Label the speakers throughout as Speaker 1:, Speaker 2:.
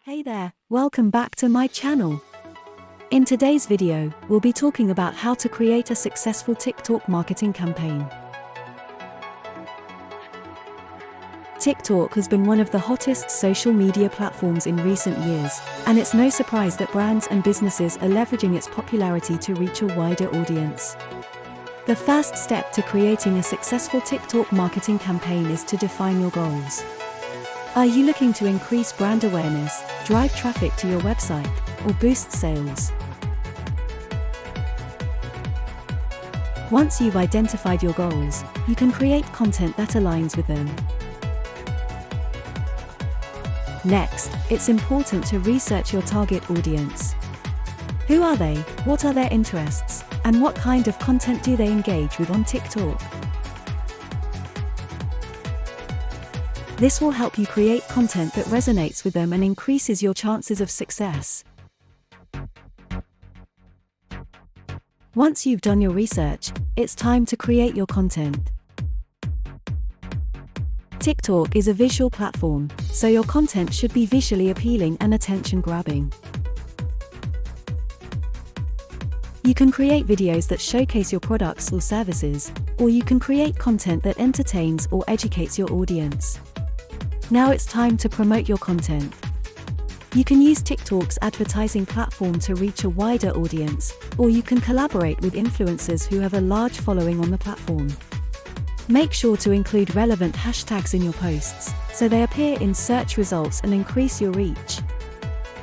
Speaker 1: Hey there, welcome back to my channel. In today's video, we'll be talking about how to create a successful TikTok marketing campaign. TikTok has been one of the hottest social media platforms in recent years, and it's no surprise that brands and businesses are leveraging its popularity to reach a wider audience. The first step to creating a successful TikTok marketing campaign is to define your goals. Are you looking to increase brand awareness, drive traffic to your website, or boost sales? Once you've identified your goals, you can create content that aligns with them. Next, it's important to research your target audience. Who are they, what are their interests, and what kind of content do they engage with on TikTok? This will help you create content that resonates with them and increases your chances of success. Once you've done your research, it's time to create your content. TikTok is a visual platform, so your content should be visually appealing and attention-grabbing. You can create videos that showcase your products or services, or you can create content that entertains or educates your audience. Now it's time to promote your content. You can use TikTok's advertising platform to reach a wider audience, or you can collaborate with influencers who have a large following on the platform. Make sure to include relevant hashtags in your posts, so they appear in search results and increase your reach.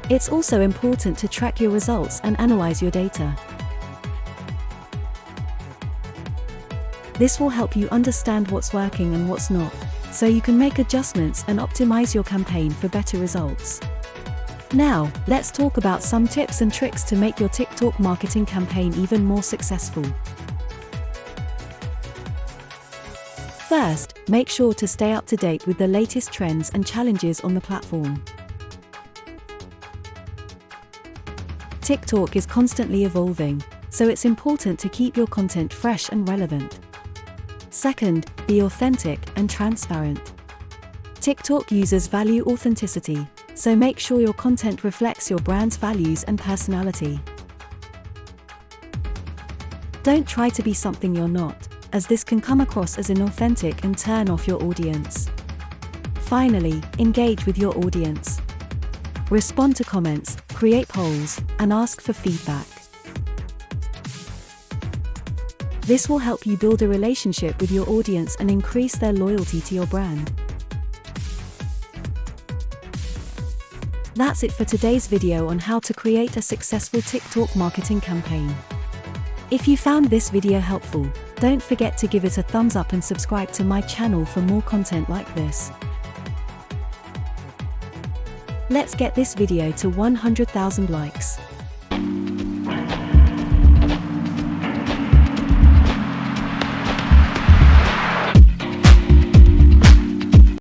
Speaker 1: It's also important to track your results and analyze your data. This will help you understand what's working and what's not, so you can make adjustments and optimize your campaign for better results. Now, let's talk about some tips and tricks to make your TikTok marketing campaign even more successful. First, make sure to stay up to date with the latest trends and challenges on the platform. TikTok is constantly evolving, so it's important to keep your content fresh and relevant. Second, be authentic and transparent. TikTok users value authenticity, so make sure your content reflects your brand's values and personality. Don't try to be something you're not, as this can come across as inauthentic and turn off your audience. Finally, engage with your audience. Respond to comments, create polls, and ask for feedback. This will help you build a relationship with your audience and increase their loyalty to your brand. That's it for today's video on how to create a successful TikTok marketing campaign. If you found this video helpful, don't forget to give it a thumbs up and subscribe to my channel for more content like this. Let's get this video to 100,000 likes.